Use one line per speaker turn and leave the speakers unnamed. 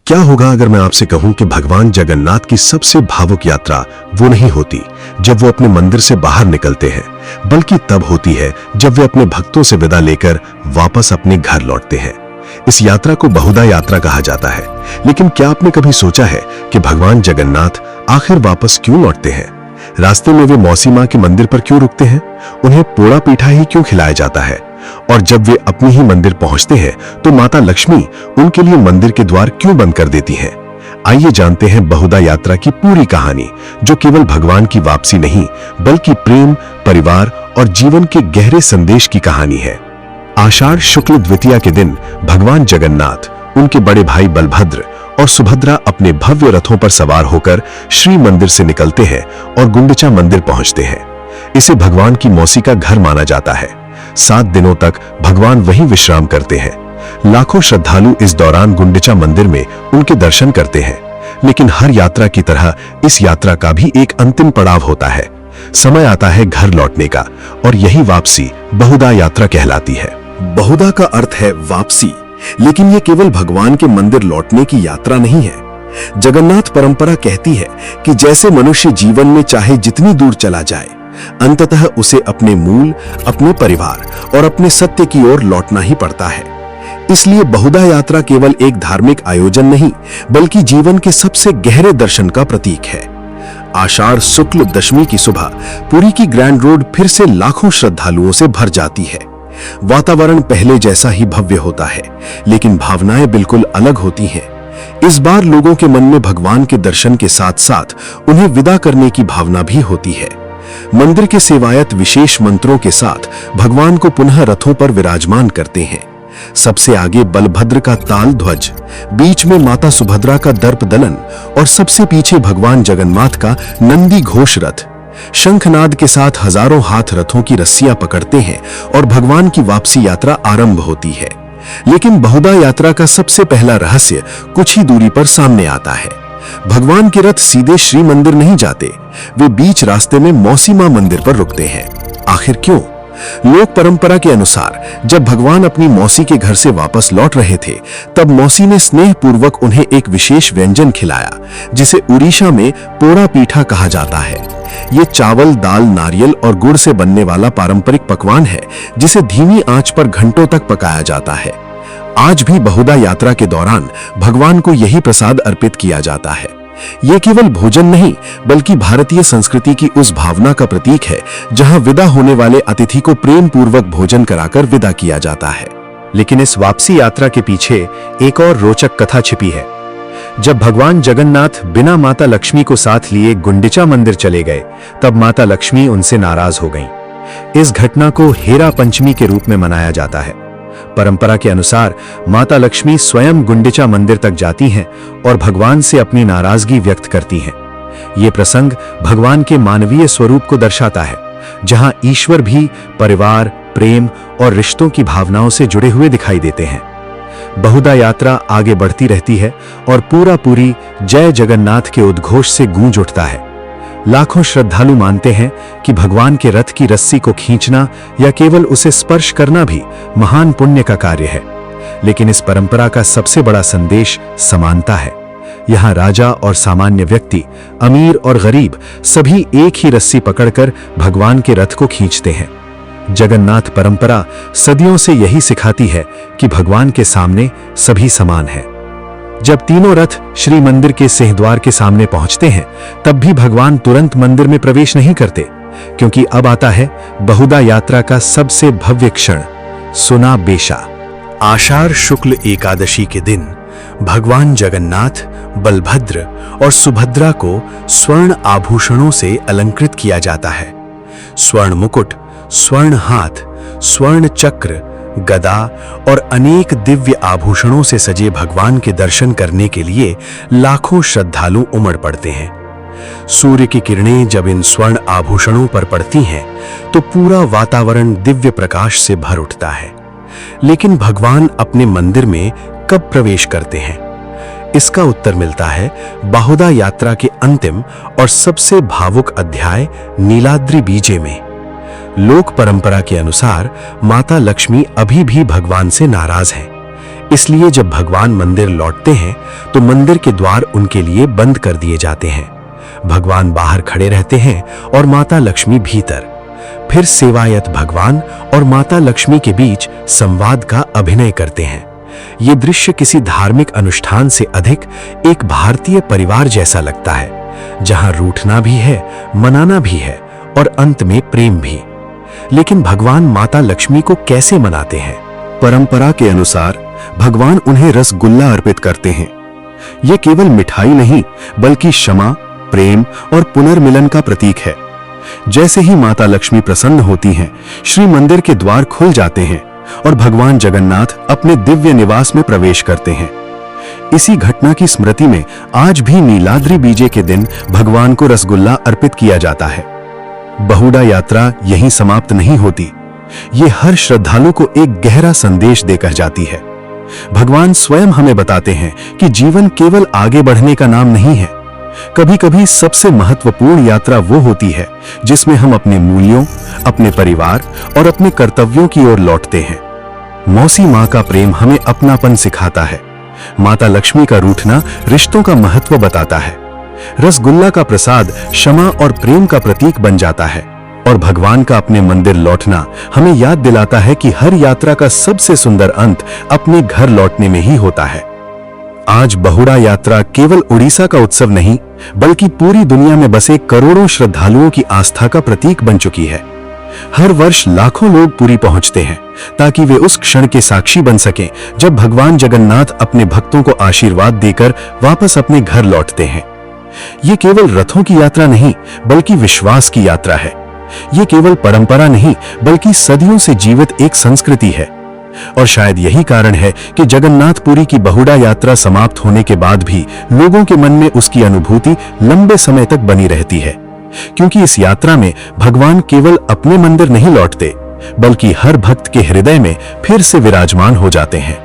क्या होगा अगर मैं आपसे कहूं कि भगवान जगन्नाथ की सबसे भावुक यात्रा वो नहीं होती जब वो अपने मंदिर से बाहर निकलते हैं, बल्कि तब होती है जब वे अपने भक्तों से विदा लेकर वापस अपने घर लौटते हैं। इस यात्रा को बहुधा यात्रा कहा जाता है। लेकिन क्या आपने कभी सोचा है कि भगवान जगन्नाथ आखिर वापस क्यों लौटते हैं? रास्ते में वे मौसी मां के मंदिर पर क्यों रुकते हैं? उन्हें पोड़ा पीठा ही क्यों खिलाया जाता है? और जब वे अपने ही मंदिर पहुंचते हैं तो माता लक्ष्मी उनके लिए मंदिर के द्वार क्यों बंद कर देती हैं? आइए जानते हैं बहुधा यात्रा की पूरी कहानी, जो केवल भगवान की वापसी नहीं बल्कि प्रेम, परिवार और जीवन के गहरे संदेश की कहानी है। आषाढ़ शुक्ल द्वितीया के दिन भगवान जगन्नाथ, उनके बड़े भाई बलभद्र और सुभद्रा अपने भव्य रथों पर सवार होकर श्री मंदिर से निकलते हैं और गुंडिचा मंदिर पहुंचते हैं। इसे भगवान की मौसी का घर माना जाता है। 7 दिनों तक भगवान वहीं विश्राम करते हैं। लाखों श्रद्धालु इस दौरान गुंडिचा मंदिर में उनके दर्शन करते हैं। लेकिन हर यात्रा की तरह इस यात्रा का भी एक अंतिम पड़ाव होता है। समय आता है घर लौटने का, और यही वापसी बहुधा यात्रा कहलाती है।
बहुधा का अर्थ है वापसी, लेकिन यह केवल भगवान के मंदिर लौटने की यात्रा नहीं है। जगन्नाथ परंपरा कहती है कि जैसे मनुष्य जीवन में चाहे जितनी दूर चला जाए, अंततः उसे अपने मूल, अपने परिवार और अपने सत्य की ओर लौटना ही पड़ता है। इसलिए बहुधा यात्रा केवल एक धार्मिक आयोजन नहीं, बल्कि जीवन के सबसे गहरे दर्शन का प्रतीक है। आषाढ़ शुक्ल दशमी की सुबह पुरी की ग्रैंड रोड फिर से लाखों श्रद्धालुओं से भर जाती है। वातावरण पहले जैसा ही भव्य होता है, लेकिन भावनाएं बिल्कुल अलग होती हैं। इस बार लोगों के मन में भगवान के दर्शन के साथ साथ उन्हें विदा करने की भावना भी होती है। मंदिर के सेवायत विशेष मंत्रों के साथ भगवान को पुनः रथों पर विराजमान करते हैं। सबसे आगे बलभद्र का ताल ध्वज, बीच में माता सुभद्रा का दर्प दलन और सबसे पीछे भगवान जगन्नाथ का नंदी घोष रथ। शंखनाद के साथ हजारों हाथ रथों की रस्सियां पकड़ते हैं और भगवान की वापसी यात्रा आरंभ होती है। लेकिन बहुधा यात्रा का सबसे पहला रहस्य कुछ ही दूरी पर सामने आता है। भगवान के रथ सीधे श्री मंदिर नहीं जाते, वे बीच रास्ते में मौसी मां मंदिर पर रुकते हैं। आखिर क्यों? लोक परंपरा के अनुसार जब भगवान अपनी मौसी के घर से वापस लौट रहे थे, तब मौसी ने स्नेह पूर्वक उन्हें एक विशेष व्यंजन खिलाया, जिसे उड़ीसा में पोड़ा पीठा कहा जाता है। ये चावल, दाल, नारियल और गुड़ से बनने वाला पारंपरिक पकवान है, जिसे धीमी आंच पर घंटों तक पकाया जाता है। आज भी बहुधा यात्रा के दौरान भगवान को यही प्रसाद अर्पित किया जाता है। ये केवल भोजन नहीं, बल्कि भारतीय संस्कृति की उस भावना का प्रतीक है जहां विदा होने वाले अतिथि को प्रेम पूर्वक भोजन कराकर विदा किया जाता है।
लेकिन इस वापसी यात्रा के पीछे एक और रोचक कथा छिपी है। जब भगवान जगन्नाथ बिना माता लक्ष्मी को साथ लिए गुंडिचा मंदिर चले गए, तब माता लक्ष्मी उनसे नाराज हो गईं। इस घटना को हेरा पंचमी के रूप में मनाया जाता है। परंपरा के अनुसार माता लक्ष्मी स्वयं गुंडिचा मंदिर तक जाती हैं और भगवान से अपनी नाराजगी व्यक्त करती हैं। ये प्रसंग भगवान के मानवीय स्वरूप को दर्शाता है, जहां ईश्वर भी परिवार, प्रेम और रिश्तों की भावनाओं से जुड़े हुए दिखाई देते हैं। बहुधा यात्रा आगे बढ़ती रहती है और पूरा पुरी जय जगन्नाथ के उद्घोष से गूंज उठता है। लाखों श्रद्धालु मानते हैं कि भगवान के रथ की रस्सी को खींचना या केवल उसे स्पर्श करना भी महान पुण्य का कार्य है। लेकिन इस परंपरा का सबसे बड़ा संदेश समानता है। यहाँ राजा और सामान्य व्यक्ति, अमीर और गरीब, सभी एक ही रस्सी पकड़कर भगवान के रथ को खींचते हैं। जगन्नाथ परंपरा सदियों से यही सिखाती है कि भगवान के सामने सभी समान हैं। जब तीनों रथ श्री मंदिर के सिंहद्वार के सामने पहुंचते हैं, तब भी भगवान तुरंत मंदिर में प्रवेश नहीं करते, क्योंकि अब आता है बहुधा यात्रा का सबसे भव्य क्षण, सुना बेशा।
आषाढ़ शुक्ल एकादशी के दिन भगवान जगन्नाथ, बलभद्र और सुभद्रा को स्वर्ण आभूषणों से अलंकृत किया जाता है। स्वर्ण मुकुट, स्वर्ण हाथ, स्वर्ण चक्र, गदा और अनेक दिव्य आभूषणों से सजे भगवान के दर्शन करने के लिए लाखों श्रद्धालु उमड़ पड़ते हैं। सूर्य की किरणें जब इन स्वर्ण आभूषणों पर पड़ती हैं, तो पूरा वातावरण दिव्य प्रकाश से भर उठता है। लेकिन भगवान अपने मंदिर में कब प्रवेश करते हैं? इसका उत्तर मिलता है बहुधा यात्रा के अंतिम और सबसे भावुक अध्याय नीलाद्रि बीजे में। लोक परंपरा के अनुसार माता लक्ष्मी अभी भी भगवान से नाराज हैं,
इसलिए जब भगवान मंदिर लौटते हैं तो मंदिर के द्वार उनके लिए बंद कर दिए जाते हैं। भगवान बाहर खड़े रहते हैं और माता लक्ष्मी भीतर। फिर सेवायत भगवान और माता लक्ष्मी के बीच संवाद का अभिनय करते हैं। ये दृश्य किसी धार्मिक अनुष्ठान से अधिक एक भारतीय परिवार जैसा लगता है, जहां रूठना भी है, मनाना भी है और अंत में प्रेम भी। लेकिन भगवान माता लक्ष्मी को कैसे मनाते हैं?
परंपरा के अनुसार भगवान उन्हें रसगुल्ला अर्पित करते हैं। ये केवल मिठाई नहीं, बल्कि क्षमा, प्रेम और पुनर्मिलन का प्रतीक है। जैसे ही माता लक्ष्मी प्रसन्न होती हैं, श्री मंदिर के द्वार खुल जाते हैं और भगवान जगन्नाथ अपने दिव्य निवास में प्रवेश करते हैं। इसी घटना की स्मृति में आज भी नीलाद्रि बीजे के दिन भगवान को रसगुल्ला अर्पित किया जाता है। बहुड़ा यात्रा यहीं समाप्त नहीं होती। ये हर श्रद्धालु को एक गहरा संदेश देकर जाती है। भगवान स्वयं हमें बताते हैं कि जीवन केवल आगे बढ़ने का नाम नहीं है। कभी कभी सबसे महत्वपूर्ण यात्रा वो होती है जिसमें हम अपने मूल्यों, अपने परिवार और अपने कर्तव्यों की ओर लौटते हैं। मौसी माँ का प्रेम हमें अपनापन सिखाता है। माता लक्ष्मी का रूठना रिश्तों का महत्व बताता है। रसगुल्ला का प्रसाद क्षमा और प्रेम का प्रतीक बन जाता है और भगवान का अपने मंदिर लौटना हमें याद दिलाता है कि हर यात्रा का सबसे सुंदर अंत अपने घर लौटने में ही होता है। आज बहुड़ा यात्रा केवल उड़ीसा का उत्सव नहीं, बल्कि पूरी दुनिया में बसे करोड़ों श्रद्धालुओं की आस्था का प्रतीक बन चुकी है। हर वर्ष लाखों लोग पुरी पहुंचते हैं ताकि वे उस क्षण के साक्षी बन सकें जब भगवान जगन्नाथ अपने भक्तों को आशीर्वाद देकर वापस अपने घर लौटते हैं। ये केवल रथों की यात्रा नहीं, बल्कि विश्वास की यात्रा है। ये केवल परंपरा नहीं, बल्कि सदियों से जीवित एक संस्कृति है। और शायद यही कारण है कि जगन्नाथपुरी की बहुड़ा यात्रा समाप्त होने के बाद भी लोगों के मन में उसकी अनुभूति लंबे समय तक बनी रहती है, क्योंकि इस यात्रा में भगवान केवल अपने मंदिर नहीं लौटते, बल्कि हर भक्त के हृदय में फिर से विराजमान हो जाते हैं।